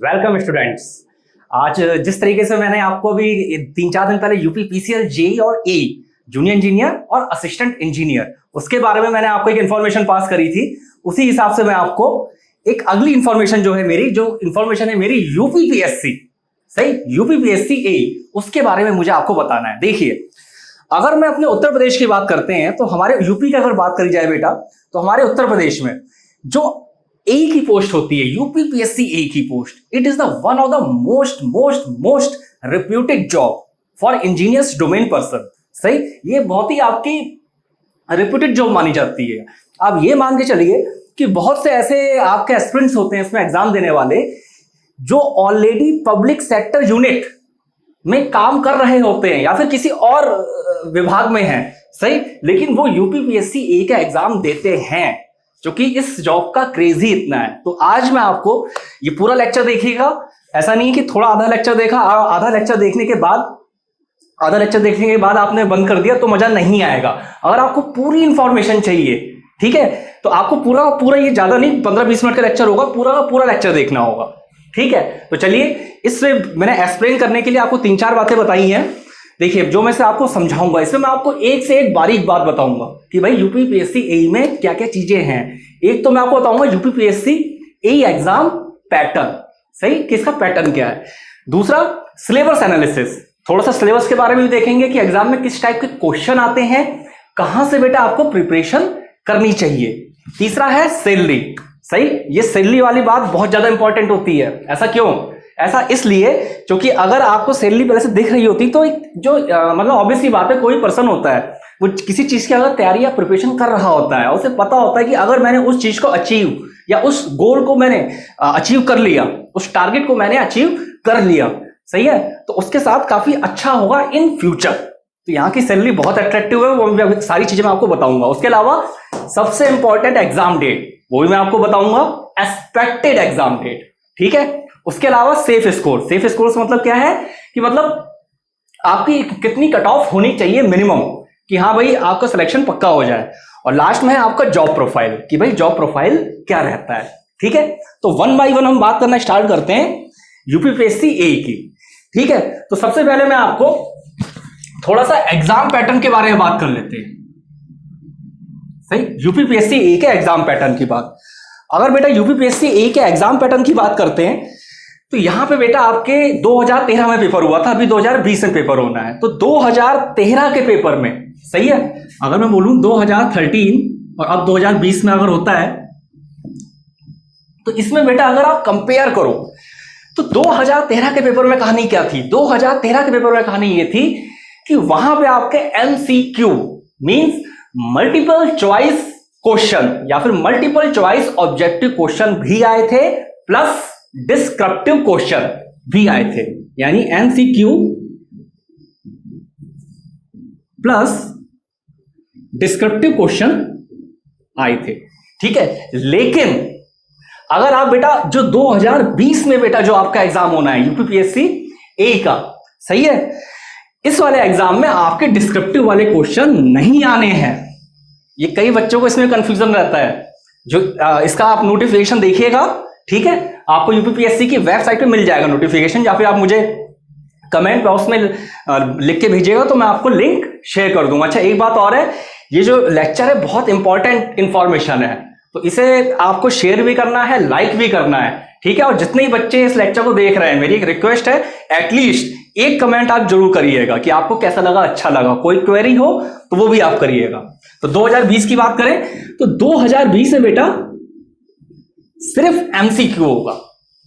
Welcome students. आज जिस तरीके से मैंने आपको अभी 3-4 दिन पहले यूपी पीसीएल जेई और ए जूनियर इंजीनियर और असिस्टेंट इंजीनियर उसके बारे में मैंने आपको एक इन्फॉर्मेशन पास करी थी, उसी हिसाब से मैं आपको एक अगली इन्फॉर्मेशन जो इन्फॉर्मेशन है मेरी यूपीपीएससी, सही यूपीपीएससी ए, उसके बारे में मुझे आपको बताना है। देखिए, अगर मैं अपने उत्तर प्रदेश की बात करते हैं तो हमारे यूपी की अगर बात करी जाए बेटा, तो हमारे उत्तर प्रदेश में जो ए की पोस्ट होती है, यूपीपीएससी ए की post, it is the one of the most reputed job for engineers domain person. सही, ये बहुत ही आपकी रिप्यूटेड जॉब मानी जाती है। आप ये मान के चलिए कि बहुत से ऐसे आपके एस्पिरेंट्स होते हैं इसमें एग्जाम देने वाले, जो ऑलरेडी पब्लिक सेक्टर यूनिट में काम कर रहे होते हैं या फिर किसी और विभाग में हैं, सही, लेकिन वो यूपीपीएससी ए का एग्जाम देते हैं, क्योंकि इस जॉब का क्रेज ही इतना है। तो आज मैं आपको ये पूरा लेक्चर देखिएगा, ऐसा नहीं कि थोड़ा आधा लेक्चर देखा, आधा लेक्चर देखने के बाद आपने बंद कर दिया तो मजा नहीं आएगा। अगर आपको पूरी इंफॉर्मेशन चाहिए, ठीक है, तो आपको पूरा ये ज्यादा नहीं 15-20 मिनट का लेक्चर होगा, पूरा लेक्चर देखना होगा, ठीक है। तो चलिए, इसमें मैंने एक्सप्लेन करने के लिए आपको 3-4 बातें बताई हैं। देखिए, जो मैं से आपको समझाऊंगा इसमें मैं आपको एक से एक बारीक बात बताऊंगा कि भाई यूपीपीएससी ए में क्या क्या चीजें हैं। एक तो मैं आपको बताऊंगा यूपीपीएससी ए एग्जाम पैटर्न, सही, कि इसका पैटर्न क्या है। दूसरा, सिलेबस एनालिसिस, थोड़ा सा सिलेबस के बारे में भी देखेंगे कि एग्जाम में किस टाइप के क्वेश्चन आते हैं, कहां से बेटा आपको प्रिपरेशन करनी चाहिए। तीसरा है सैलरी, सही, ये सैलरी वाली बात बहुत ज्यादा इंपॉर्टेंट होती है। ऐसा क्यों? ऐसा इसलिए क्योंकि अगर आपको सैलरी पहले से दिख रही होती तो मतलब ऑब्वियस सी बात है, कोई पर्सन होता है वो किसी चीज की अगर तैयारी या प्रिपरेशन कर रहा होता है, उसे पता होता है कि अगर मैंने उस चीज को अचीव या उस गोल को मैंने अचीव कर लिया, उस टारगेट को मैंने अचीव कर लिया, सही है, तो उसके साथ काफी अच्छा होगा इन फ्यूचर। तो यहाँ की सैलरी बहुत अट्रैक्टिव है, वो सारी चीजें मैं आपको बताऊंगा। उसके अलावा सबसे इंपॉर्टेंट एग्जाम डेट, वो भी मैं आपको बताऊंगा, एक्सपेक्टेड एग्जाम डेट, ठीक है। उसके अलावा सेफ स्कोर मतलब क्या है कि मतलब आपकी कितनी कट ऑफ होनी चाहिए मिनिमम, कि हाँ भाई आपका सिलेक्शन पक्का हो जाए। और लास्ट में है आपका जॉब प्रोफाइल, कि भाई जॉब प्रोफाइल क्या रहता है, ठीक है। तो 1 बाय 1 हम बात करना स्टार्ट करते हैं यूपीपीएससी ए की, ठीक है। तो सबसे पहले मैं आपको थोड़ा सा एग्जाम पैटर्न के बारे में बात कर लेते हैं, सही, यूपीपीएससी ए के एग्जाम पैटर्न की बात। अगर बेटा यूपीपीएससी ए के एग्जाम पैटर्न की बात करते हैं तो यहां पे बेटा आपके 2013 में पेपर हुआ था, अभी 2020 में पेपर होना है। तो 2013 के पेपर में, सही है, अगर मैं बोलूं 2013 और अब 2020 में अगर होता है तो इसमें बेटा अगर आप कंपेयर करो तो 2013 के पेपर में कहानी क्या थी? 2013 के पेपर में कहानी ये थी कि वहां पे आपके MCQ means multiple choice question या फिर मल्टीपल चॉइस ऑब्जेक्टिव क्वेश्चन भी आए थे, प्लस डिस्क्रिप्टिव क्वेश्चन भी आए थे, यानी एमसीक्यू प्लस डिस्क्रिप्टिव क्वेश्चन आए थे, ठीक है। लेकिन अगर आप बेटा जो 2020 में बेटा जो आपका एग्जाम होना है यूपीपीएससी ए का, सही है, इस वाले एग्जाम में आपके डिस्क्रिप्टिव वाले क्वेश्चन नहीं आने हैं। ये कई बच्चों को इसमें कंफ्यूजन रहता है। जो इसका आप नोटिफिकेशन देखिएगा, ठीक है, आपको यूपीपीएससी की वेबसाइट पे मिल जाएगा नोटिफिकेशन, या फिर आप मुझे कमेंट बॉक्स में लिख के भेजिएगा तो मैं आपको लिंक शेयर कर दूंगा। अच्छा, एक बात और है, ये जो लेक्चर है बहुत इंपॉर्टेंट इंफॉर्मेशन है, तो इसे आपको शेयर भी करना है, लाइक भी करना है, ठीक है। और जितने ही बच्चे इस लेक्चर को देख रहे हैं, मेरी एक रिक्वेस्ट है, एटलीस्ट एक कमेंट आप जरूर करिएगा कि आपको कैसा लगा, अच्छा लगा। कोई क्वेरी हो तो वो भी आप करिएगा। तो 2020 की बात करें तो 2020 में बेटा सिर्फ एमसीक्यू होगा,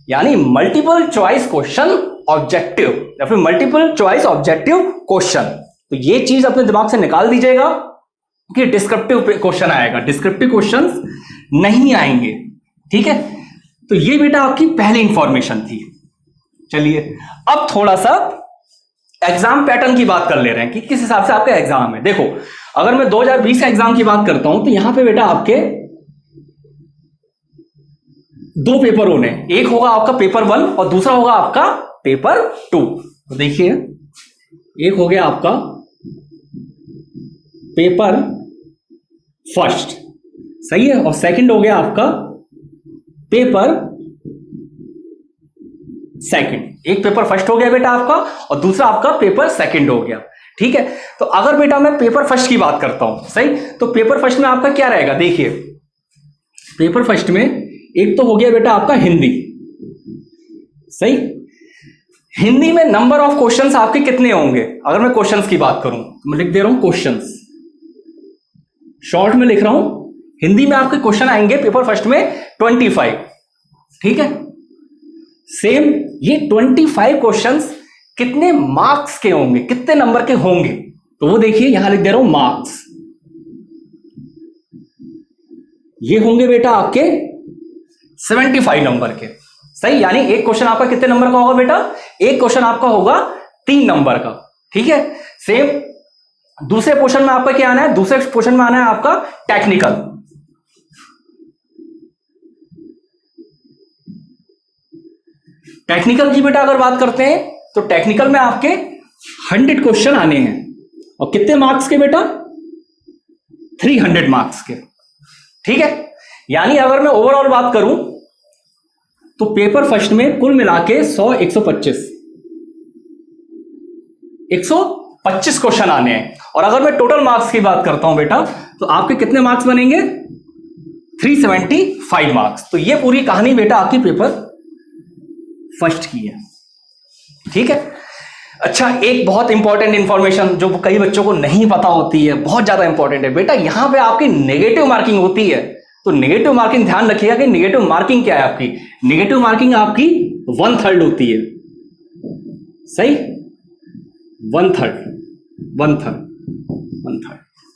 यानी मल्टीपल चॉइस क्वेश्चन ऑब्जेक्टिव या फिर मल्टीपल चॉइस ऑब्जेक्टिव क्वेश्चन। तो ये चीज अपने दिमाग से निकाल दीजिएगा कि डिस्क्रिप्टिव क्वेश्चन आएगा, डिस्क्रिप्टिव क्वेश्चंस नहीं आएंगे, ठीक है। तो ये बेटा आपकी पहली इंफॉर्मेशन थी। चलिए, अब थोड़ा सा एग्जाम पैटर्न की बात कर ले रहे हैं कि किस हिसाब से आपका एग्जाम है। देखो, अगर मैं 2020 के एग्जाम की बात करता हूं तो यहां पे बेटा आपके 2 पेपर होने, एक होगा आपका पेपर 1 और दूसरा होगा आपका पेपर 2। तो देखिए, एक हो गया आपका पेपर फर्स्ट, सही है, और सेकंड हो गया आपका पेपर सेकंड। एक पेपर फर्स्ट हो गया बेटा आपका और दूसरा आपका पेपर सेकंड हो गया, ठीक है। तो अगर बेटा मैं पेपर फर्स्ट की बात करता हूं, सही, तो पेपर फर्स्ट में आपका क्या रहेगा, देखिए पेपर फर्स्ट में एक तो हो गया बेटा आपका हिंदी, सही। हिंदी में नंबर ऑफ क्वेश्चंस आपके कितने होंगे, अगर मैं क्वेश्चंस की बात करूं तो मैं लिख दे रहा हूं क्वेश्चंस, शॉर्ट में लिख रहा हूं। हिंदी में आपके क्वेश्चन आएंगे पेपर फर्स्ट में 25, ठीक है। सेम ये 25 क्वेश्चंस कितने मार्क्स के होंगे, कितने नंबर के होंगे, तो वो देखिए यहां लिख दे रहा हूं मार्क्स। ये होंगे बेटा आपके 75 नंबर के, सही। यानी एक क्वेश्चन आपका कितने नंबर का होगा बेटा, एक क्वेश्चन आपका होगा 3 नंबर का, ठीक है। सेम दूसरे पोर्शन में आपका क्या आना है, दूसरे पोर्शन में आना है आपका टेक्निकल। टेक्निकल की बेटा अगर बात करते हैं तो टेक्निकल में आपके 100 क्वेश्चन आने हैं और कितने मार्क्स के बेटा, 300 मार्क्स के, ठीक है। यानी अगर मैं ओवरऑल बात करूं तो पेपर फर्स्ट में कुल मिला के 100, 125 क्वेश्चन आने हैं। और अगर मैं टोटल मार्क्स की बात करता हूं बेटा तो आपके कितने मार्क्स बनेंगे, 375 मार्क्स। तो ये पूरी कहानी बेटा आपकी पेपर फर्स्ट की है, ठीक है। अच्छा, एक बहुत इंपॉर्टेंट इंफॉर्मेशन जो कई बच्चों को नहीं पता होती है, बहुत ज्यादा इंपॉर्टेंट है बेटा, यहां पे आपकी नेगेटिव मार्किंग होती है। तो नेगेटिव मार्किंग ध्यान रखिएगा कि नेगेटिव मार्किंग क्या है आपकी, नेगेटिव मार्किंग आपकी 1/3 होती है, सही, 1/3,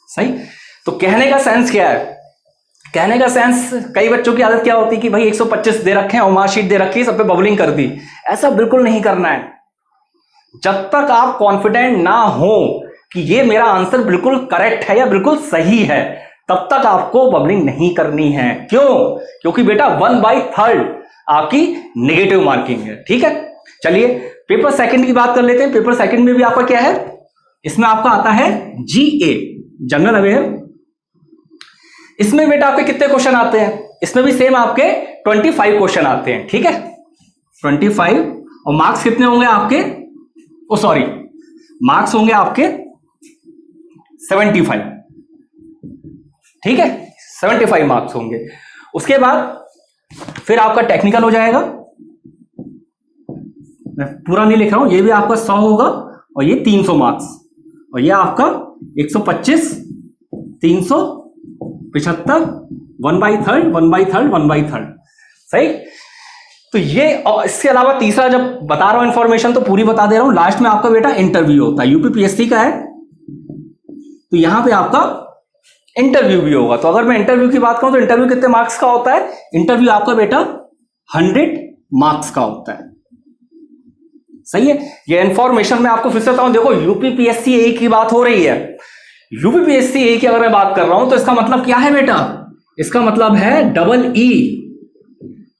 सही। तो कहने का सेंस क्या है, कहने का सेंस, कई बच्चों की आदत क्या होती है कि भाई 125 दे रखे हैं और मार्कशीट दे रखी है, सब पे बबलिंग कर दी। ऐसा बिल्कुल नहीं करना है। जब तक आप कॉन्फिडेंट ना हो कि ये मेरा आंसर बिल्कुल करेक्ट है या बिल्कुल सही है, तब तक आपको बबलिंग नहीं करनी है। क्यों, क्योंकि बेटा 1/3 आपकी नेगेटिव मार्किंग है, ठीक है। चलिए पेपर सेकंड की बात कर लेते हैं। पेपर सेकंड में भी आपका क्या है, इसमें आपका आता है GA, जनरल अवेयर। इसमें बेटा आपके कितने क्वेश्चन आते हैं, इसमें भी सेम आपके 25 क्वेश्चन आते हैं, ठीक है, 25। और मार्क्स कितने होंगे आपके, सॉरी, मार्क्स होंगे आपके 75, ठीक है, 75 मार्क्स होंगे। उसके बाद फिर आपका टेक्निकल हो जाएगा, मैं पूरा नहीं लिख रहा हूं, ये भी आपका 100 होगा और ये 300 मार्क्स, और ये आपका 125, 375, 1/3, सही। तो ये, और इसके अलावा तीसरा जब बता रहा हूं इंफॉर्मेशन तो पूरी बता दे रहा हूं, लास्ट में आपका बेटा इंटरव्यू होता है, यूपीपीएससी का है, तो यहां पे आपका इंटरव्यू भी होगा। तो अगर मैं इंटरव्यू की बात करूं तो इंटरव्यू कितने मार्क्स का होता है, इंटरव्यू आपका बेटा 100 मार्क्स का होता है, सही है। ये इंफॉर्मेशन मैं आपको फिर से बताऊं, देखो यूपीपीएससी ए की बात हो रही है, यूपीपीएससी ए की अगर मैं बात कर रहा हूं तो इसका मतलब क्या है बेटा, इसका मतलब है EE,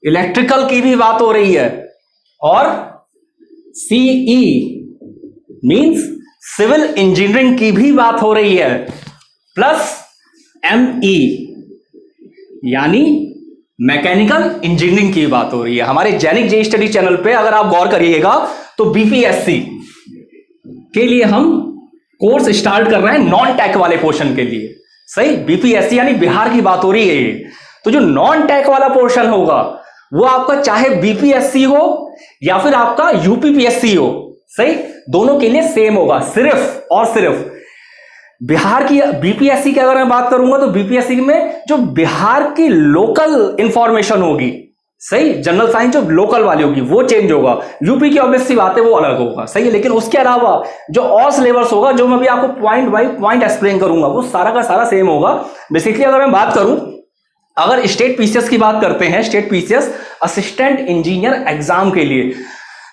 इलेक्ट्रिकल की भी बात हो रही है, और CE मींस सिविल इंजीनियरिंग की भी बात हो रही है, प्लस ME यानी मैकेनिकल इंजीनियरिंग की बात हो रही है। हमारे जैनिक जे स्टडी चैनल पे अगर आप गौर करिएगा तो बीपीएससी के लिए हम कोर्स स्टार्ट कर रहे हैं नॉन टैक वाले पोर्शन के लिए, सही। बीपीएससी यानी बिहार की बात हो रही है ये। तो जो नॉन टैक वाला पोर्शन होगा वो आपका चाहे बीपीएससी हो या फिर आपका यूपीपीएससी हो, सही, दोनों के लिए सेम होगा। सिर्फ और सिर्फ बिहार की बीपीएससी की अगर मैं बात करूंगा तो बीपीएससी में जो बिहार की लोकल इंफॉर्मेशन होगी, सही, जनरल साइंस जो लोकल वाली होगी वो चेंज होगा, यूपी की ऑब्वियस सी बात है वो अलग होगा, सही है। लेकिन उसके अलावा जो और सिलेबस होगा, जो मैं भी आपको पॉइंट बाय पॉइंट एक्सप्लेन करूंगा, वो सारा का सारा सेम होगा। बेसिकली अगर मैं बात करूं, अगर स्टेट पीसीएस की बात करते हैं, state PCS assistant engineer exam के लिए,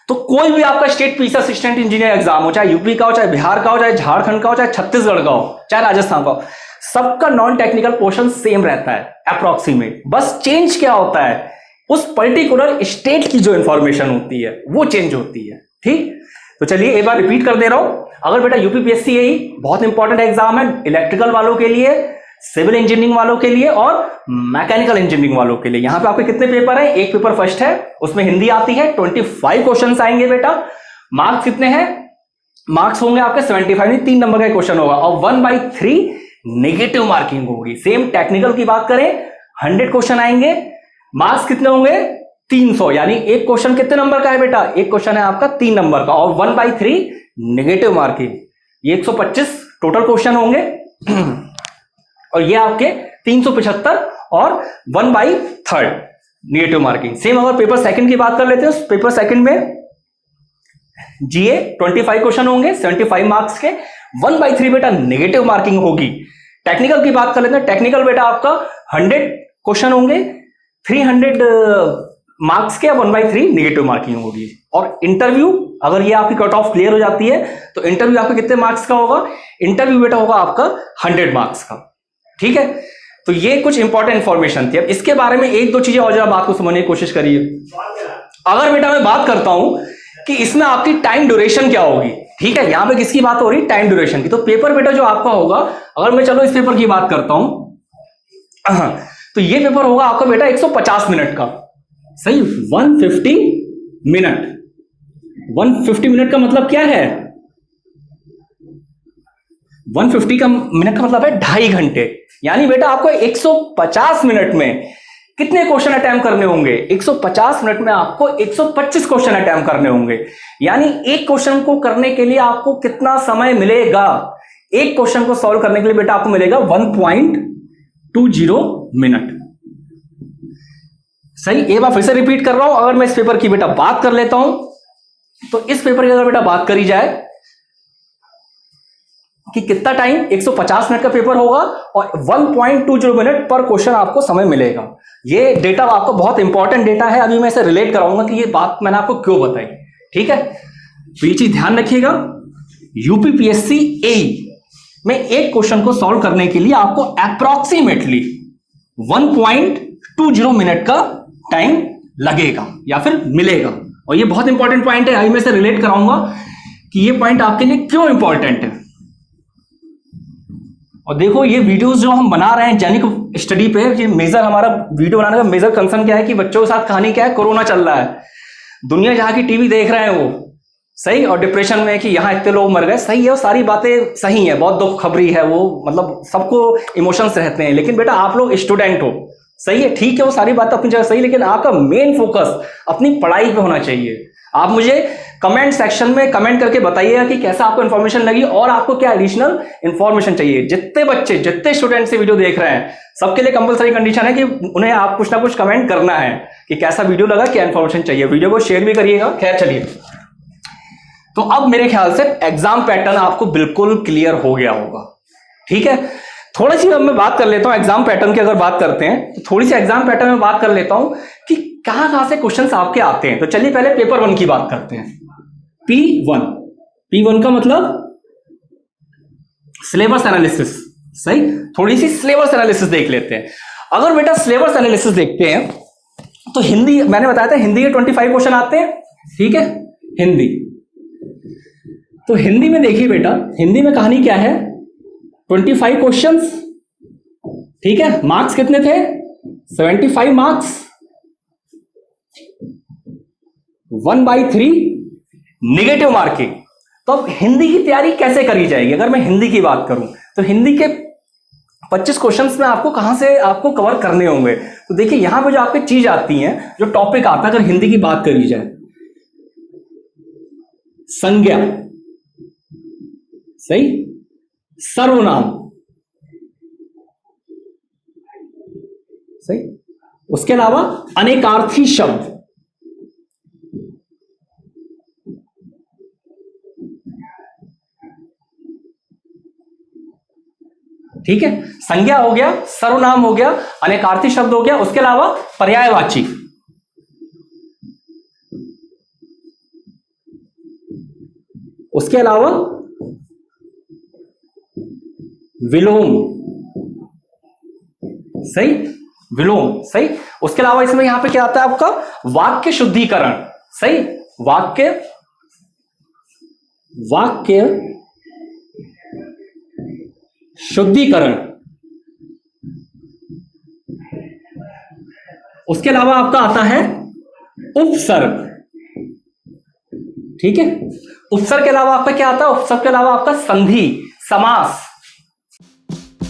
तो कोई भी आपका state PCS assistant engineer exam हो, चाहे यूपी का हो, चाहे बिहार का हो, चाहे झारखंड का हो, चाहे छत्तीसगढ़ का हो, चाहे राजस्थान का हो, सबका नॉन टेक्निकल पोर्शन सेम रहता है अप्रोक्सीमेट। बस चेंज क्या होता है, उस पर्टिकुलर स्टेट की जो इंफॉर्मेशन होती है वो चेंज होती है, ठीक। तो चलिए एक बार रिपीट कर दे रहा हूं, अगर बेटा यूपीपीएससी बहुत इंपॉर्टेंट एग्जाम है इलेक्ट्रिकल वालों के लिए, सिविल इंजीनियरिंग वालों के लिए और मैकेनिकल इंजीनियरिंग वालों के लिए। यहां पे आपके कितने पेपर हैं? एक पेपर फर्स्ट है, उसमें हिंदी आती है, 25 क्वेश्चन आएंगे बेटा। मार्क्स कितने हैं? मार्क्स होंगे आपके 75, 3 नंबर का क्वेश्चन होगा और 1/3 नेगेटिव मार्किंग होगी। सेम टेक्निकल की बात करें 100 क्वेश्चन आएंगे, मार्क्स कितने होंगे? 300, यानी एक क्वेश्चन कितने नंबर का है बेटा? एक क्वेश्चन है आपका 3 नंबर का और 1/3 नेगेटिव मार्किंग। ये 125 टोटल क्वेश्चन होंगे और ये आपके 375 और 1/3 नेगेटिव मार्किंग। सेम अगर पेपर सेकंड की बात कर लेते हैं, पेपर सेकंड में जीए 25 क्वेश्चन होंगे 75 मार्क्स के, 1/3 बेटा नेगेटिव मार्किंग होगी। टेक्निकल की बात कर लेते हैं, टेक्निकल बेटा आपका 100 क्वेश्चन होंगे, 300 मार्क्स के, 1/3 नेगेटिव मार्किंग होगी। और इंटरव्यू, अगर ये आपकी कट ऑफ क्लियर हो जाती है तो इंटरव्यू आपका कितने मार्क्स का होगा? इंटरव्यू बेटा होगा आपका 100 मार्क्स का। ठीक है, तो ये कुछ इंपॉर्टेंट इंफॉर्मेशन थी। अब इसके बारे में एक दो चीजें और जरा बात को समझने की कोशिश करिए। अगर बेटा मैं बात करता हूं कि इसमें आपकी टाइम ड्यूरेशन क्या होगी, ठीक है, यहां पे किसकी बात हो रही? टाइम ड्यूरेशन की। तो पेपर बेटा जो आपका होगा, अगर मैं चलो इस पेपर की बात करता हूं, तो ये पेपर होगा आपका बेटा 150 मिनट का, सही, 150 मिनट। 150 मिनट का मतलब क्या है? 150 का मिनट का मतलब है 2.5 घंटे। यानी बेटा आपको 150 मिनट में कितने क्वेश्चन अटेम्प्ट करने होंगे? 150 मिनट में आपको 125 क्वेश्चन अटेम्प्ट करने होंगे। यानी एक क्वेश्चन को करने के लिए आपको कितना समय मिलेगा? एक क्वेश्चन को सॉल्व करने के लिए बेटा आपको मिलेगा 1.20 मिनट। सही, एक बार फिर से रिपीट कर रहा हूं, अगर मैं इस पेपर की बेटा बात कर लेता हूं, तो इस पेपर की अगर बेटा बात करी जाए कि कितना टाइम, 150 मिनट का पेपर होगा और 1.20 मिनट पर क्वेश्चन आपको समय मिलेगा। ये डेटा आपको बहुत इंपॉर्टेंट डेटा है, अभी मैं इसे रिलेट कराऊंगा कि ये बात मैंने आपको क्यों बताई। ठीक है, तो ये चीज ध्यान रखिएगा। यूपीपीएससी एई में एक क्वेश्चन को सॉल्व करने के लिए आपको अप्रोक्सीमेटली 1.20 मिनट का टाइम लगेगा या फिर मिलेगा। और ये बहुत इंपॉर्टेंट पॉइंट है, अभी मैं इसे रिलेट कराऊंगा कि ये पॉइंट आपके लिए क्यों इंपॉर्टेंट है। और देखो, ये वीडियोस जो हम बना रहे हैं जेनिक स्टडी पे, ये मेजर हमारा वीडियो बनाने का मेजर कंसर्न क्या है कि बच्चों के साथ कहानी क्या है, कोरोना चल रहा है, दुनिया जहां की टीवी देख रहे हैं वो, सही, और डिप्रेशन में कि यहां इतने लोग मर गए, सही है, वो सारी बातें सही है, बहुत दुख खबरी है वो, मतलब सबको इमोशंस रहते हैं। लेकिन बेटा आप लोग स्टूडेंट हो, सही है, ठीक है, वो सारी बातें अपनी जगह सही, लेकिन आपका मेन फोकस अपनी पढ़ाई पे होना चाहिए। आप मुझे कमेंट सेक्शन में कमेंट करके बताइएगा कि कैसा आपको इन्फॉर्मेशन लगी और आपको क्या एडिशनल इन्फॉर्मेशन चाहिए। जितने बच्चे, जितने स्टूडेंट से वीडियो देख रहे हैं, सबके लिए कंपलसरी कंडीशन है कि उन्हें आप कुछ ना कुछ कमेंट करना है कि कैसा वीडियो लगा, क्या इन्फॉर्मेशन चाहिए। वीडियो को शेयर भी करिएगा। खैर चलिए, तो अब मेरे ख्याल से एग्जाम पैटर्न आपको बिल्कुल क्लियर हो गया होगा। ठीक है, थोड़ी सी अब मैं बात कर लेता हूं एग्जाम पैटर्न की। अगर बात करते हैं तो थोड़ी सी एग्जाम पैटर्न में बात कर लेता हूं कि कहां से क्वेश्चंस आपके आते हैं। तो चलिए पहले पेपर 1 की बात करते हैं। P1, P1 का मतलब सिलेबस एनालिसिस, सही, थोड़ी सी सिलेबस एनालिसिस देख लेते हैं। अगर बेटा सिलेबस एनालिसिस देखते हैं तो हिंदी, मैंने बताया था हिंदी के 25 क्वेश्चन आते हैं। ठीक है, हिंदी, तो हिंदी में देखिए बेटा, हिंदी में कहानी क्या है, 25 क्वेश्चंस। ठीक है, मार्क्स कितने थे? 75 मार्क्स, 1/3 नेगेटिव मार्किंग। तो अब हिंदी की तैयारी कैसे करी जाएगी? अगर मैं हिंदी की बात करूं तो हिंदी के 25 क्वेश्चंस में आपको कहां से आपको कवर करने होंगे। तो देखिए यहां पे जो आपकी चीज आती है, जो टॉपिक आता है, अगर हिंदी की बात करी जाए, संज्ञा, सही, सर्वनाम, सही, उसके अलावा अनेकार्थी शब्द, ठीक है, संज्ञा हो गया, सर्वनाम हो गया, अनेकार्थी शब्द हो गया, उसके अलावा पर्यायवाची, उसके अलावा विलोम, सही, विलोम, सही, उसके अलावा इसमें यहां पे क्या आता है आपका, वाक्य शुद्धिकरण, सही, वाक्य शुद्धिकरण, उसके अलावा आपका आता है उपसर्ग, ठीक है। उपसर्ग के अलावा आपका क्या आता है? उपसर्ग के अलावा आपका संधि, समास।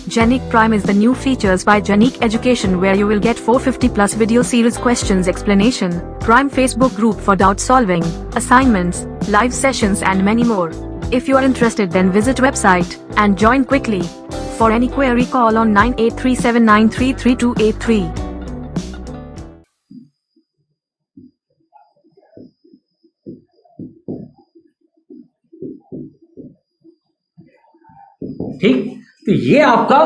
Genic Prime is the new features by Genic Education where you will get 450 plus video series questions explanation, Prime Facebook group for doubt solving, assignments, live sessions and many more. If you are interested then visit website and join quickly. For any query call on 9837933283. ठीक, तो ये आपका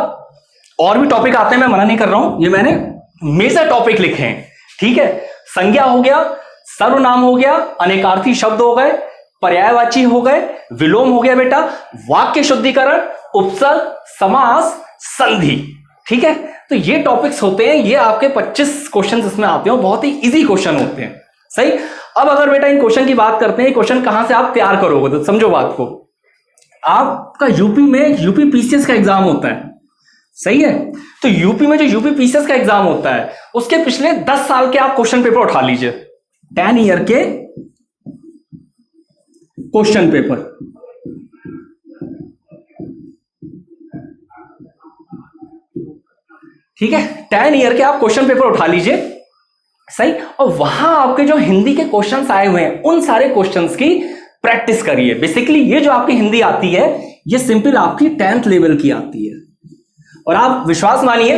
और भी topic आते हैं, मैं मना नहीं कर रहा हूं, ये मैंने मेजर टॉपिक लिखे हैं, ठीक है। संज्ञा हो गया, सर्वनाम हो गया, अनेकार्थी शब्द हो गए, पर्यायवाची हो गए, विलोम हो गया बेटा, वाक्य शुद्धिकरण, उपसर्ग, समास, संधि, ठीक है। तो ये टॉपिक्स होते हैं, ये आपके 25 क्वेश्चन इसमें आते हैं, बहुत ही इजी क्वेश्चन होते हैं, सही। अब अगर बेटा इन क्वेश्चन की बात करते हैं, क्वेश्चन कहां से आप तैयार करोगे, तो समझो बात को। आपका यूपी में यूपी पीसीएस का एग्जाम होता है, सही है। तो यूपी में जो यूपी पीसीएस का एग्जाम होता है उसके पिछले 10 साल के आप क्वेश्चन पेपर उठा लीजिए, 10 ईयर के क्वेश्चन पेपर, ठीक है। 10 ईयर के आप क्वेश्चन पेपर उठा लीजिए, सही। और वहां आपके जो हिंदी के क्वेश्चंस आए हुए हैं उन सारे क्वेश्चंस की प्रैक्टिस करिए। बेसिकली ये जो आपकी हिंदी आती है ये सिंपल आपकी 10th लेवल की आती है। और आप विश्वास मानिए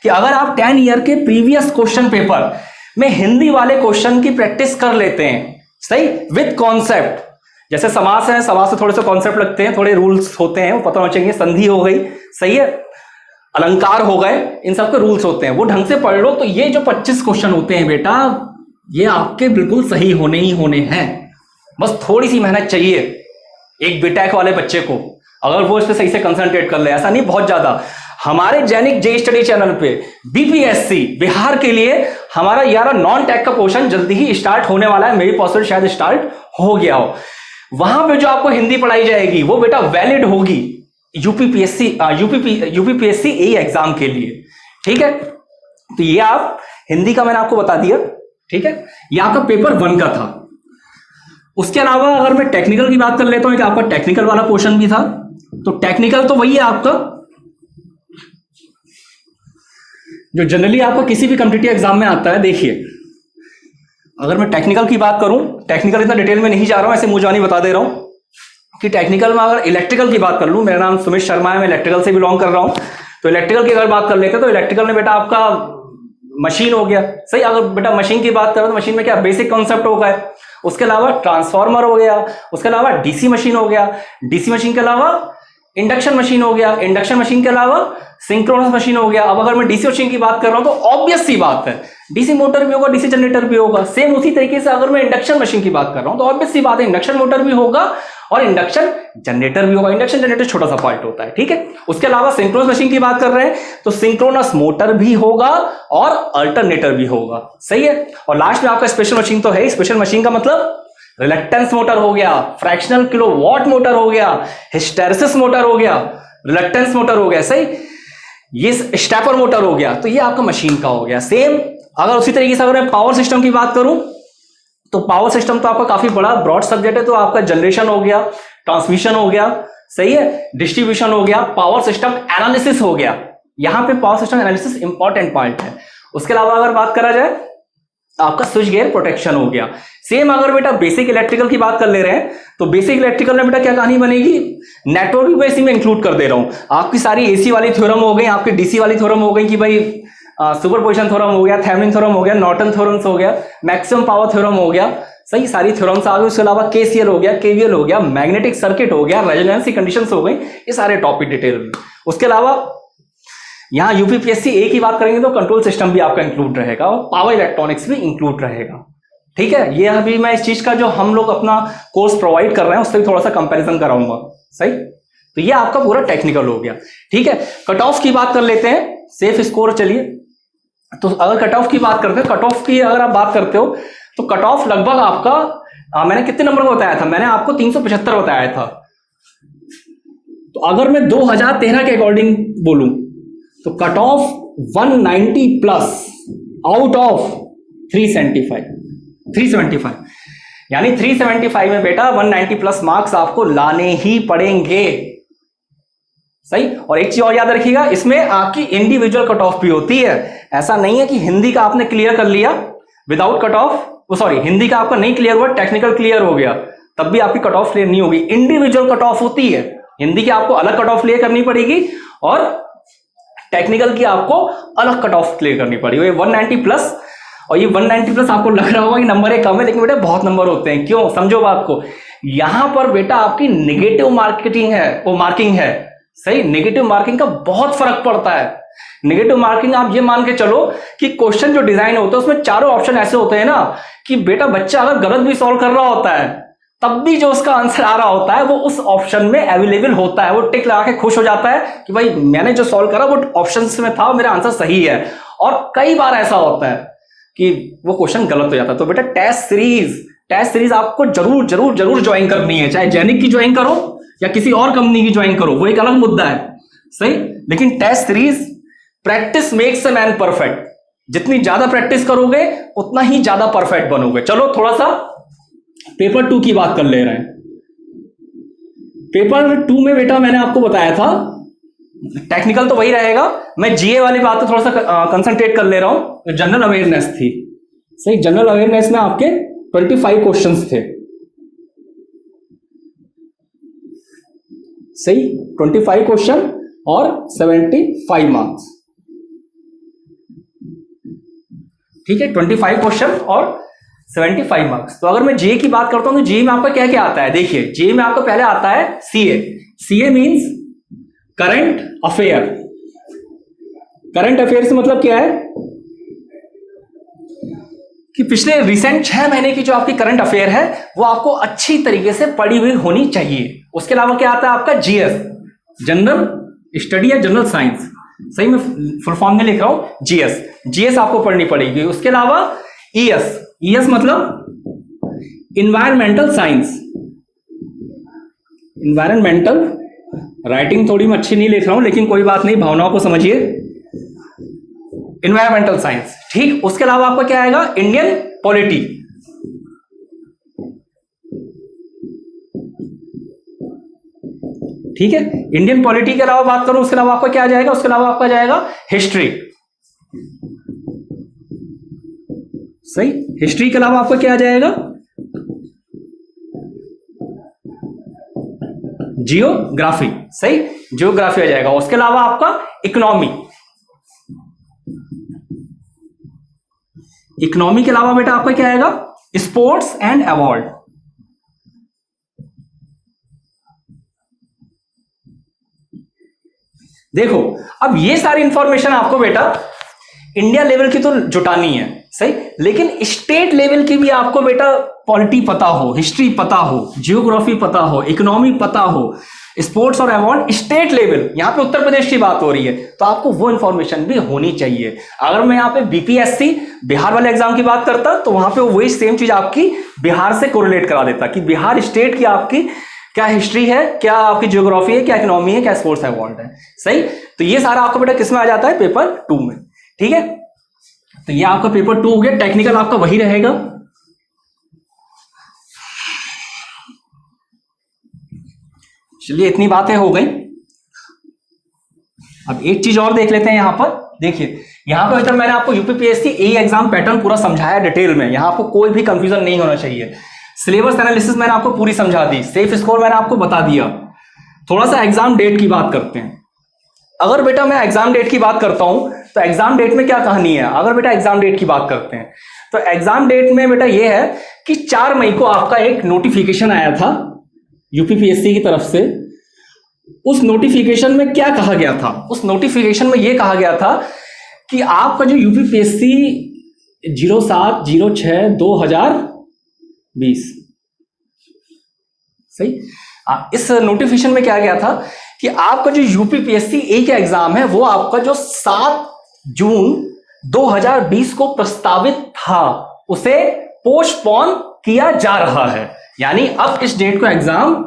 कि अगर आप 10 ईयर के प्रीवियस क्वेश्चन पेपर में हिंदी वाले क्वेश्चन की प्रैक्टिस कर लेते हैं, सही, विद कॉन्सेप्ट, जैसे समास है, समास से थोड़े से कॉन्सेप्ट लगते हैं, थोड़े रूल्स होते हैं, वो पता होना चाहिए, संधि हो गई, सही है, अलंकार हो गए, इन सब के रूल्स होते हैं, वो ढंग से पढ़ लो तो ये जो 25 क्वेश्चन होते हैं बेटा ये आपके बिल्कुल सही होने ही होने हैं। बस थोड़ी सी मेहनत चाहिए एक बीटेक वाले बच्चे को, अगर वो इस पे सही से कंसंट्रेट कर ले, ऐसा नहीं बहुत ज्यादा। हमारे जैनिक जे स्टडी चैनल पे बीपीएससी बिहार के लिए हमारा 11 नॉन टेक का पोर्शन जल्दी ही स्टार्ट होने वाला है, मेरी पॉसिबल शायद स्टार्ट हो गया हो। वहां पे जो आपको हिंदी पढ़ाई जाएगी वो बेटा वैलिड होगी यूपीपीएससी ए एग्जाम के लिए, ठीक है। तो ये आप हिंदी का मैंने आपको बता दिया, ठीक है, ये आपका पेपर 1 का था। उसके अलावा अगर मैं टेक्निकल की बात कर लेता हूं कि आपका टेक्निकल वाला पोर्शन भी था, तो टेक्निकल तो वही है आपका जो जनरली आपका किसी भी कॉम्पिटिटिव एग्जाम में आता है। देखिए अगर मैं टेक्निकल की बात करूं, टेक्निकल इतना डिटेल में नहीं जा रहा हूं, ऐसे मुंह जानी बता दे रहा हूं कि टेक्निकल में अगर इलेक्ट्रिकल की बात कर लूं, मेरा नाम सुमित शर्मा है, मैं इलेक्ट्रिकल से बिलोंग कर रहा हूं, तो इलेक्ट्रिकल की अगर बात कर लेते हैं तो इलेक्ट्रिकल में बेटा आपका मशीन हो गया, सही। अगर बेटा मशीन की बात करें तो मशीन में क्या बेसिक कॉन्सेप्ट होगा, उसके अलावा ट्रांसफार्मर हो गया, उसके अलावा डीसी मशीन हो गया, डीसी मशीन के अलावा इंडक्शन मशीन हो गया, इंडक्शन मशीन के अलावा सिंक्रोनस मशीन हो गया। अब अगर मैं डीसी मशीन की बात कर रहा हूं तो ऑब्वियस सी बात है डीसी मोटर भी होगा, डीसी जनरेटर भी होगा। सेम उसी तरीके से अगर मैं इंडक्शन मशीन की बात कर रहा हूं तो ऑब्वियस सी बात है इंडक्शन मोटर भी होगा और इंडक्शन जनरेटर भी होगा। इंडक्शन जनरेटर छोटा सा पार्ट होता है, ठीक है। उसके अलावा सिंक्रोनस मशीन की बात कर रहे हैं तो सिंक्रोनस मोटर भी होगा और अल्टरनेटर भी होगा, सही है। और लास्ट में आपका स्पेशल मशीन तो है। स्पेशल मशीन का मतलब रिलक्टेंस मोटर हो गया, फ्रैक्शनल किलोवाट मोटर हो गया, हिस्टेरेसिस मोटर हो गया, रिलक्टेंस मोटर हो गया, सही, ये स्टेपर मोटर हो गया। तो ये आपका मशीन का हो गया। सेम अगर उसी तरीके से अगर मैं पावर सिस्टम की बात करूं तो पावर सिस्टम तो आपका काफी बड़ा ब्रॉड सब्जेक्ट है। तो आपका जनरेशन हो गया, ट्रांसमिशन हो गया, सही है, डिस्ट्रीब्यूशन हो गया, पावर सिस्टम एनालिसिस हो गया। यहां पे power system analysis important part है। उसके अलावा अगर बात करा जाए आपका स्विच गियर प्रोटेक्शन हो गया। सेम अगर बेटा बेसिक इलेक्ट्रिकल की बात कर ले रहे हैं तो बेसिक इलेक्ट्रिकल में बेटा क्या कहानी बनेगी, नेटवर्क भी इसी में इंक्लूड कर दे रहा हूं। आपकी सारी एसी वाली थ्योरम हो गई, आपकी डीसी वाली थ्योरम हो गई कि भाई सुपरपोजिशन थ्योरम हो गया, थेवेनिन थ्योरम हो गया, नॉर्टन थ्योरम्स हो गया, मैक्सिमम पावर थ्योरम हो गया, सही, सारी थ्योरम्स आ गई। उसके अलावा केसीएल हो गया, केवीएल हो गया, मैग्नेटिक सर्किट हो गया, रेजोनेंस कंडीशंस हो गई, ये सारे टॉपिक डिटेल में। उसके अलावा यहां यूपीपीएससी ए की बात करेंगे तो कंट्रोल सिस्टम भी आपका इंक्लूड रहेगा और पावर इलेक्ट्रॉनिक्स भी इंक्लूड रहेगा, ठीक है। ये अभी मैं इस चीज का जो हम लोग अपना कोर्स प्रोवाइड कर रहे हैं उससे भी थोड़ा सा कंपैरिजन कराऊंगा, सही। तो ये आपका पूरा टेक्निकल हो गया, ठीक है। कट ऑफ की बात कर लेते हैं, सेफ स्कोर। चलिए तो अगर कट ऑफ की बात करते हैं, कट ऑफ की अगर आप बात करते हो तो कट ऑफ लगभग आपका मैंने कितने नंबर का बताया था, मैंने आपको 375 बताया था। तो अगर मैं 2013 के अकॉर्डिंग बोलूं तो cut off 190 plus out of 375 यानी 375 में बेटा 190 प्लस मार्क्स आपको लाने ही पड़ेंगे। सही। और एक चीज और याद रखिएगा, इसमें आपकी इंडिविजुअल कट ऑफ भी होती है। ऐसा नहीं है कि हिंदी का आपने क्लियर कर लिया without cut off, sorry Hindi का आपका नहीं क्लियर हुआ, टेक्निकल क्लियर हो गया, तब भी आपकी कट ऑफ क्लियर नहीं होगी। इंडिविजुअल कट ऑफ होती है, हिंदी की आपको अलग कट ऑफ क्लियर करनी पड़ेगी और टेक्निकल की आपको अलग कट ऑफ क्लियर करनी पड़ेगी। 190 प्लस, और ये 190 प्लस आपको लग रहा होगा कि नंबर एक कम है, लेकिन बेटा बहुत नंबर होते हैं। क्यों, समझो बात को। यहां पर बेटा आपकी नेगेटिव मार्केटिंग है, वो मार्किंग है। सही। नेगेटिव मार्किंग का बहुत फर्क पड़ता है। नेगेटिव मार्किंग आप ये मान के चलो कि क्वेश्चन जो डिजाइन होता है उसमें चारों ऑप्शन ऐसे होते हैं ना कि बेटा बच्चा अगर गलत भी सॉल्व कर रहा होता है तब भी जो उसका आंसर आ रहा होता है वो उस ऑप्शन में अवेलेबल होता है। वो टिक लगा के खुश हो जाता है कि भाई मैंने जो सॉल्व करा वो ऑप्शन में था, मेरा आंसर सही है। और कई बार ऐसा होता है कि वो क्वेश्चन गलत हो जाता है। तो बेटा टेस्ट सीरीज आपको जरूर जरूर जरूर ज्वाइन करनी है, चाहे जैनिक की ज्वाइन करो या किसी और कंपनी की ज्वाइन करो, वो एक अलग मुद्दा है। सही। लेकिन test series, practice makes a man perfect. जितनी ज्यादा प्रैक्टिस करोगे उतना ही ज्यादा परफेक्ट बनोगे। चलो थोड़ा सा पेपर 2 की बात कर ले रहे हैं। पेपर 2 में बेटा मैंने आपको बताया था टेक्निकल तो वही रहेगा, मैं जीए वाली बात तो थोड़ा सा कंसंट्रेट कर ले रहा हूं। जनरल अवेयरनेस थी। सही। जनरल अवेयरनेस में आपके 25 क्वेश्चंस थे। सही। 25 क्वेश्चन और 75 मार्क्स। ठीक है, 25 क्वेश्चन और 75 मार्क्स। तो अगर मैं जेई की बात करता हूं तो जेई में आपका क्या क्या आता है, देखिए जेई में आपको पहले आता है CA. CA means current affair. Current affair से मतलब क्या है कि पिछले रिसेंट 6 महीने की जो आपकी करंट अफेयर है वो आपको अच्छी तरीके से पढ़ी हुई होनी चाहिए। उसके अलावा क्या आता है आपका जीएस, जनरल स्टडी या जनरल साइंस। सही, मैं फुल फॉर्म में लिख रहा हूं जीएस। जीएस आपको पढ़नी पड़ेगी। उसके अलावा ईएस, ईएस मतलब इन्वायरमेंटल साइंस। इन्वायरमेंटल, राइटिंग थोड़ी मैं अच्छी नहीं लिख रहा हूं लेकिन कोई बात नहीं, भावनाओं को समझिए। Environmental science. ठीक। उसके अलावा आपका क्या आएगा, इंडियन पॉलिटी। ठीक है, इंडियन पॉलिटी के अलावा बात करूं, उसके अलावा आपका क्या आ जाएगा, उसके अलावा आपका जाएगा हिस्ट्री। सही। हिस्ट्री के अलावा आपका क्या आ जाएगा, जियोग्राफी। सही, जियोग्राफी आ जाएगा। उसके अलावा आपका इकोनॉमी। इकोनॉमी के अलावा बेटा आपका क्या आएगा, स्पोर्ट्स एंड अवार्ड। देखो अब ये सारी इंफॉर्मेशन आपको बेटा इंडिया लेवल की तो जुटानी है। सही। लेकिन स्टेट लेवल की भी आपको बेटा पॉलिटी पता हो, हिस्ट्री पता हो, जियोग्राफी पता हो, इकोनॉमी पता हो, स्पोर्ट्स और अवार्ड स्टेट लेवल। यहां पे उत्तर प्रदेश की बात हो रही है तो आपको वो इंफॉर्मेशन भी होनी चाहिए। अगर मैं यहाँ पे बीपीएससी बिहार वाले एग्जाम की बात करता तो वहां पे वही सेम चीज आपकी बिहार से कोरिलेट करा देता कि बिहार स्टेट की आपकी क्या हिस्ट्री है, क्या आपकी जियोग्राफी है, क्या इकोनॉमी है, क्या स्पोर्ट्स अवार्ड है। सही। तो ये सारा आपको बेटा किसमें आ जाता है, पेपर 2 में। ठीक है, तो ये आपका पेपर 2 हो गया। टेक्निकल आपका वही रहेगा। चलिए इतनी बातें हो गई। अब एक चीज और देख लेते हैं। यहां पर देखिए, यहां पर मैंने आपको यूपीपीएससी एई एग्जाम पैटर्न पूरा समझाया डिटेल में। यहां आपको कोई भी कंफ्यूजन नहीं होना चाहिए। सिलेबस एनालिसिस मैंने आपको पूरी समझा दी, सेफ स्कोर मैंने आपको बता दिया। थोड़ा सा एग्जाम डेट की बात करते हैं। अगर बेटा मैं एग्जाम डेट की बात करता हूं तो एग्जाम डेट में क्या कहानी है। अगर बेटा एग्जाम डेट की बात करते हैं तो एग्जाम डेट में बेटा यह है कि 4 मई को आपका एक नोटिफिकेशन आया था यूपीपीएससी की तरफ से। उस नोटिफिकेशन में क्या कहा गया था, उस नोटिफिकेशन में यह कहा गया था कि आपका जो यूपीपीएससी 07/06/2020। सही। इस नोटिफिकेशन में क्या गया था कि आपका जो यूपीपीएससी ए का एग्जाम है वो आपका जो 7 जून 2020 को प्रस्तावित था उसे पोस्टपोन किया जा रहा है। यानी अब इस डेट को एग्जाम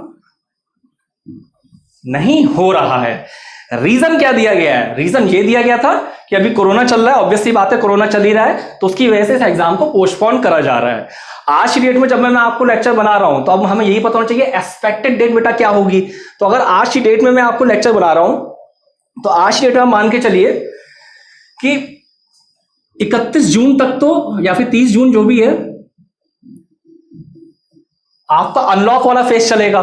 नहीं हो रहा है। रीजन क्या दिया गया है? रीजन ये दिया गया था कि अभी कोरोना चल रहा है, ऑब्वियसली बात है कोरोना चल ही रहा है, तो उसकी वजह से इस एग्जाम को पोस्टपोन करा जा रहा है। आज की डेट में जब मैं आपको लेक्चर बना रहा हूं तो अब हमें यही पता होना चाहिए एक्सपेक्टेड डेट बेटा क्या होगी। तो अगर आज की डेट में मैं आपको लेक्चर बना रहा हूं तो आज की डेट में मान के चलिए कि 31 जून तक तो, या फिर 30 जून जो भी है, आपका अनलॉक वाला फेज चलेगा।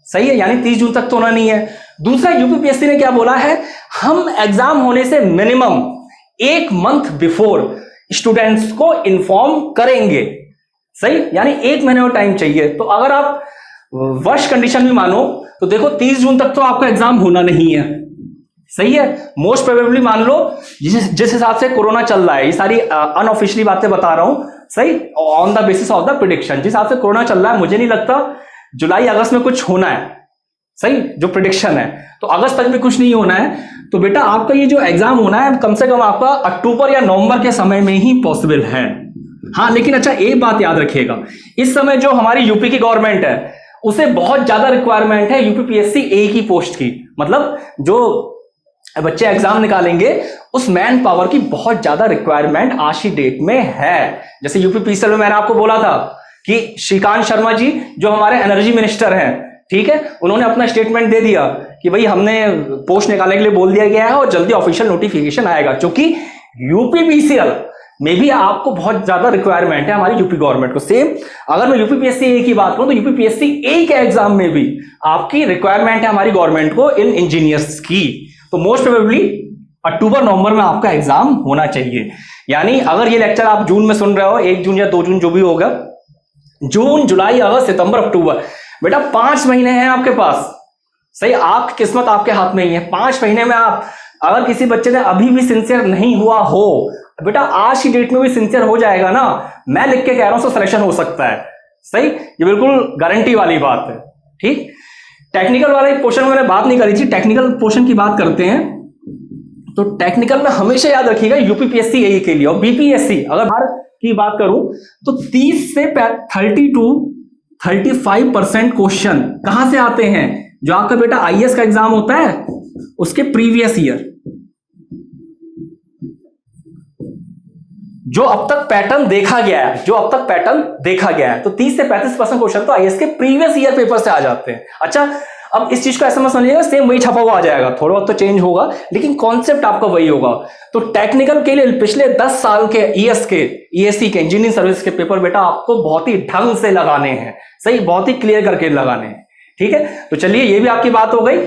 सही है, यानी 30 जून तक तो होना नहीं है। दूसरा, यूपीपीएससी ने क्या बोला है, हम एग्जाम होने से मिनिमम 1 मंथ बिफोर स्टूडेंट्स को इन्फॉर्म करेंगे। सही, यानी 1 महीने का टाइम चाहिए। तो अगर आप वर्स्ट कंडीशन में मानो तो देखो 30 जून तक तो आपका एग्जाम होना नहीं है। सही है, मोस्ट प्रोबेबली मान लो जिस हिसाब से कोरोना चल रहा है, ये सारी अनऑफिशियली बातें बता रहा हूं, सही, on the basis of the prediction, जिस हिसाब से कोरोना चल रहा है मुझे नहीं लगता जुलाई अगस्त में कुछ होना है। सही, जो प्रिडिक्शन है, तो अगस्त तक भी कुछ नहीं होना है। तो बेटा आपका ये जो एग्जाम होना है कम से कम आपका अक्टूबर या नवंबर के समय में ही पॉसिबल है। हाँ, लेकिन अच्छा एक बात याद रखिएगा, इस समय जो हमारी यूपी की गवर्नमेंट है उसे बहुत ज्यादा रिक्वायरमेंट है यूपीपीएससी ए की पोस्ट की। मतलब जो बच्चे एग्जाम निकालेंगे उस मैन पावर की बहुत ज्यादा रिक्वायरमेंट आज की डेट में है। जैसे यूपीपीसीएल में मैंने आपको बोला था कि श्रीकांत शर्मा जी जो हमारे एनर्जी मिनिस्टर हैं, ठीक है, उन्होंने अपना स्टेटमेंट दे दिया कि भाई हमने पोस्ट निकालने के लिए बोल दिया गया है और जल्दी ऑफिशियल नोटिफिकेशन आएगा, क्योंकि यूपीपीसीएल में भी आपको बहुत ज्यादा रिक्वायरमेंट है हमारी यूपी गवर्नमेंट को। सेम अगर मैं यूपीपीएससी ए की बात करूं तो यूपीपीएससी ए के एग्जाम में भी आपकी रिक्वायरमेंट है हमारी गवर्नमेंट को इन इंजीनियर्स की। तो मोस्ट प्रोबेबली अक्टूबर नवंबर में आपका एग्जाम होना चाहिए। यानी अगर ये लेक्चर आप जून में सुन रहे हो, 1 जून या 2 जून जो भी होगा, जून जुलाई अगस्त सितंबर अक्टूबर, बेटा 5 महीने हैं आपके पास। सही, आपकी किस्मत आपके हाथ में ही है। 5 महीने में आप, अगर किसी बच्चे ने अभी भी सिंसियर नहीं हुआ हो, बेटा आज की डेट में भी सिंसियर हो जाएगा ना, मैं लिख के कह रहा हूं, सिलेक्शन हो सकता है। सही, ये बिल्कुल गारंटी वाली बात है। ठीक, टेक्निकल वाले पोर्शन में मैंने बात नहीं करी थी, टेक्निकल पोर्शन की बात करते हैं। तो टेक्निकल में हमेशा याद रखिएगा यूपीपीएससी ए के लिए और बीपीएससी अगर भारत की बात करूं तो 30 से 30 to 35% क्वेश्चन कहां से आते हैं? जो आपका बेटा आईएएस का एग्जाम होता है उसके प्रीवियस ईयर, जो अब तक पैटर्न देखा गया है, तो 30 से 35% क्वेश्चन तो आईएएस के प्रीवियस ईयर पेपर से आ जाते हैं। अच्छा, अब इस चीज को ऐसा मत समझिएगा सेम वही छपा हुआ आ जाएगा, थोड़ा बहुत तो चेंज होगा लेकिन कॉन्सेप्ट आपका वही होगा। तो टेक्निकल के लिए पिछले 10 साल के ईएससी के इंजीनियरिंग सर्विस के पेपर बेटा आपको बहुत ही ढंग से लगाने हैं। सही, बहुत ही क्लियर करके लगाने हैं। ठीक है, तो चलिए ये भी आपकी बात हो गई।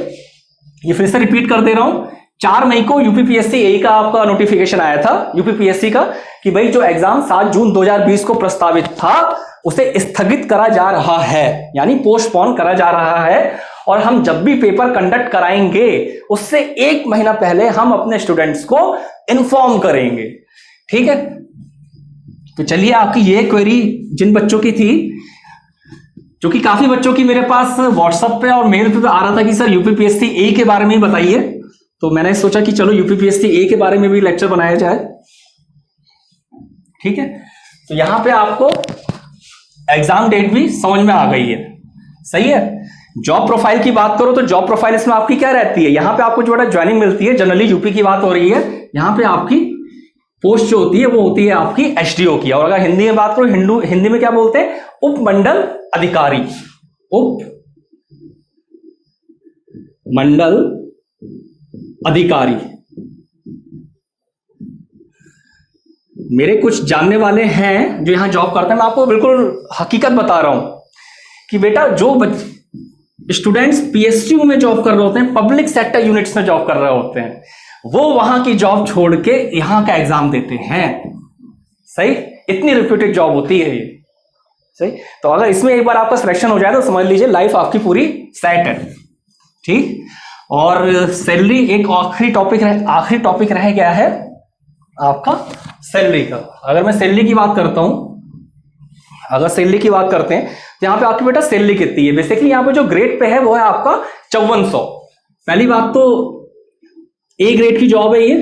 ये फिर से रिपीट कर दे रहा हूं, 4 मई को यूपीपीएससी ए का आपका नोटिफिकेशन आया था यूपीपीएससी का कि भाई जो एग्जाम 7 जून 2020 को प्रस्तावित था उसे स्थगित करा जा रहा है, यानी पोस्टपोन करा जा रहा है। और हम जब भी पेपर कंडक्ट कराएंगे उससे 1 महीना पहले हम अपने स्टूडेंट्स को इन्फॉर्म करेंगे। ठीक है, तो चलिए आपकी ये क्वेरी जिन बच्चों की थी, जो कि काफी बच्चों की मेरे पास व्हाट्सएप पे और मेल पे आ रहा था कि सर यूपीपीएससी ए के बारे में ही बताइए, तो मैंने सोचा कि चलो यूपीपीएससी ए के बारे में भी लेक्चर बनाया जाए। ठीक है, तो यहां पे आपको एग्जाम डेट भी समझ में आ गई है। सही है, जॉब प्रोफाइल की बात करो तो जॉब प्रोफाइल इसमें आपकी क्या रहती है? यहां पे आपको जो बड़ा ज्वाइनिंग मिलती है, जनरली यूपी की बात हो रही है, यहां पे आपकी पोस्ट जो होती है वो होती है आपकी एसडीओ की। और अगर हिंदी में बात करो, हिंदी में क्या बोलते हैं? उप मंडल अधिकारी। उप मंडल अधिकारी। मेरे कुछ जानने वाले हैं जो यहां जॉब करते हैं, मैं आपको बिल्कुल हकीकत बता रहा हूं कि बेटा जो स्टूडेंट्स पीएसयू में जॉब कर रहे होते हैं, पब्लिक सेक्टर यूनिट्स में जॉब कर रहे होते हैं, वो वहां की जॉब छोड़ के यहां का एग्जाम देते हैं। सही, इतनी रिप्यूटेड जॉब होती है ये। सही, तो अगर इसमें एक बार आपका सिलेक्शन हो जाए तो समझ लीजिए लाइफ आपकी पूरी सेट है। ठीक, और सैलरी एक आखिरी टॉपिक रह गया है आपका सैलरी का। अगर मैं सैलरी की बात करता हूं, अगर सैलरी की बात करते हैं तो यहाँ पे आपकी बेटा सैलरी कितनी है? बेसिकली यहाँ पे जो ग्रेड पे है वो है आपका 5400। पहली बात तो ए ग्रेड की जॉब है ये।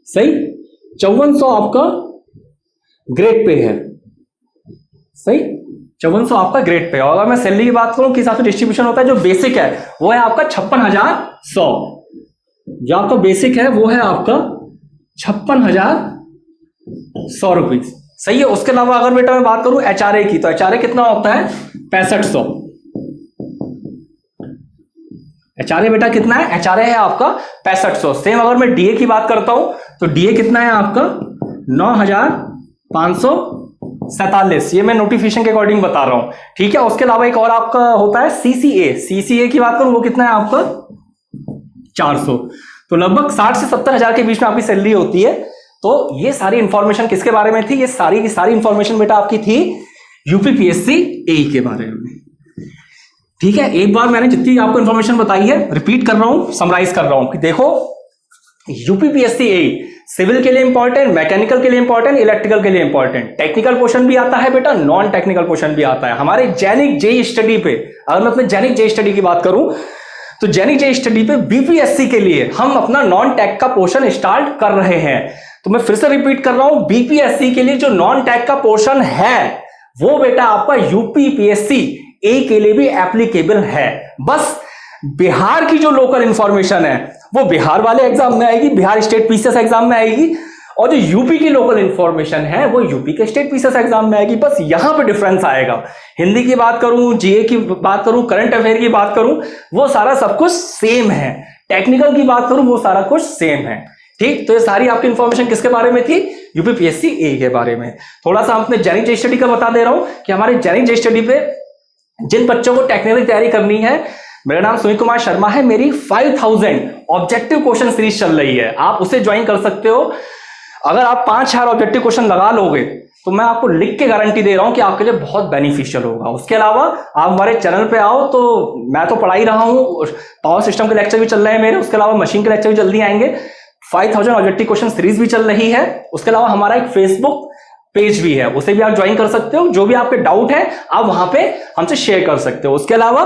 सही, 5400 आपका ग्रेड पे है। सही, 5400 आपका ग्रेड पे। और अगर मैं सैलरी की बात करूं किस हिसाब से डिस्ट्रीब्यूशन होता है, जो बेसिक है वो है आपका 56,100। जो आपका बेसिक है वो है आपका 56,100 रुपीज। सही है। उसके अलावा अगर बेटा मैं बात करूं HRA की, तो HRA कितना होता है 6500। HRA बेटा कितना है, HRA है आपका 6500। सेम अगर मैं DA की बात करता हूं तो DA कितना है आपका 9,547। ये मैं नोटिफिकेशन के अकॉर्डिंग बता रहा हूं, ठीक है। उसके अलावा एक और आपका होता है CCA की बात करूं वो कितना है आपका 400। तो लगभग 60 से 70 हजार के बीच में आपकी सैलरी होती है। तो ये सारी इंफॉर्मेशन किसके बारे में थी, ये सारी की सारी इंफॉर्मेशन बेटा आपकी थी UPPSC AE के बारे में, ठीक है। एक बार मैंने जितनी आपको इंफॉर्मेशन बताई है रिपीट कर रहा हूं, समराइज कर रहा हूं कि देखो UPPSC AE सिविल के लिए इंपॉर्टेंट, मैकेनिकल के लिए इंपॉर्टेंट, इलेक्ट्रिकल के लिए इंपॉर्टेंट, टेक्निकल पोर्शन भी आता है बेटा, नॉन टेक्निकल पोर्शन भी आता है। हमारे जैनिक JEE स्टडी पे, अगर मैं अपने जैनिक JEE स्टडी की बात करूं तो जैनिक JEE स्टडी पे BPSC के लिए हम अपना नॉन टेक का पोर्शन स्टार्ट कर रहे हैं। तो मैं फिर से रिपीट कर रहा हूं, BPSC के लिए जो नॉन टेक का पोर्शन है वो बेटा आपका UPPSC AE के लिए भी एप्लीकेबल है। बस बिहार की जो लोकल इंफॉर्मेशन है वो बिहार वाले एग्जाम में आएगी, बिहार स्टेट PCS एग्जाम में आएगी, और जो यूपी की लोकल इंफॉर्मेशन है वो यूपी के स्टेट PCS एग्जाम में आएगी। बस यहां पे डिफरेंस आएगा। हिंदी की बात करूं, GA की बात करूं, करंट अफेयर की बात करूं, वो सारा सब कुछ सेम है। टेक्निकल की बात करूं वो सारा कुछ सेम है, ठीक। तो ये सारी आपकी इंफॉर्मेशन किसके बारे में थी, UPPSC AE के बारे में। थोड़ा सा अपने जैनिक JEE स्टडी का बता दे रहा हूं कि हमारे जैनिक JEE स्टडी पे जिन बच्चों को टेक्निकल तैयारी करनी है, मेरा नाम सुमित कुमार शर्मा है, मेरी 5000 ऑब्जेक्टिव क्वेश्चन सीरीज चल रही है, आप उसे ज्वाइन कर सकते हो। अगर आप 5000 ऑब्जेक्टिव क्वेश्चन लगा लोगे तो मैं आपको लिख के गारंटी दे रहा हूं कि आपके लिए बहुत बेनिफिशियल होगा। उसके अलावा आप हमारे चैनल पे आओ तो मैं तो पढ़ा ही रहा हूं, पावर सिस्टम के लेक्चर भी चल रहे हैं मेरे, उसके अलावा मशीन के लेक्चर भी जल्दी आएंगे, 5000 ऑब्जेक्टिव क्वेश्चन सीरीज भी चल रही है। उसके अलावा हमारा एक फेसबुक पेज भी है, उसे भी आप ज्वाइन कर सकते हो। जो भी आपके डाउट है आप वहां पे हमसे शेयर कर सकते हो। उसके अलावा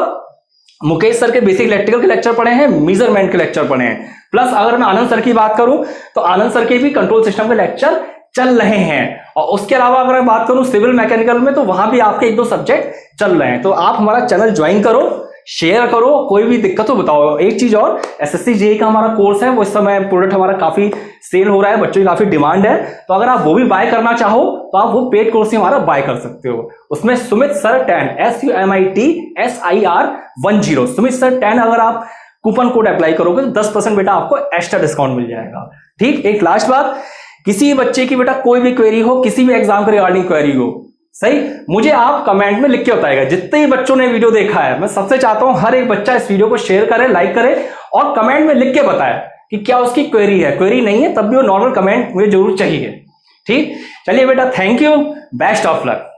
मुकेश सर के बेसिक इलेक्ट्रिकल के लेक्चर पढ़े हैं, मेजरमेंट के लेक्चर पढ़े हैं, प्लस अगर मैं आनंद सर की बात करूं तो आनंद सर के भी कंट्रोल सिस्टम के लेक्चर चल रहे हैं। और उसके अलावा अगर मैं बात करूं सिविल मैकेनिकल में तो वहां भी आपके 1-2 सब्जेक्ट चल रहे हैं। तो आप हमारा चैनल ज्वाइन करो, शेयर करो, कोई भी दिक्कत हो बताओ। एक चीज और, SSC JEE का हमारा कोर्स है, वो इस समय प्रोडक्ट हमारा काफी सेल हो रहा है, बच्चों की काफी डिमांड है। तो अगर आप वो भी बाय करना चाहो तो आप वो पेड कोर्स ही हमारा बाय कर सकते हो। उसमें Sumit sir 10 SUMITSIR10 Sumit sir 10 अगर आप कूपन कोड अप्लाई करोगे तो 10% बेटा आपको एक्स्ट्रा डिस्काउंट मिल जाएगा, ठीक। एक लास्ट बात, किसी बच्चे की बेटा कोई भी क्वेरी हो, किसी भी एग्जाम के रिगार्डिंग क्वेरी हो, सही, मुझे आप कमेंट में लिख के बताएगा। जितने ही बच्चों ने वीडियो देखा है, मैं सबसे चाहता हूं हर एक बच्चा इस वीडियो को शेयर करे, लाइक करे और कमेंट में लिख के बताए कि क्या उसकी क्वेरी है। क्वेरी नहीं है तब भी वो नॉर्मल कमेंट मुझे जरूर चाहिए, ठीक। चलिए बेटा, thank you, best of luck.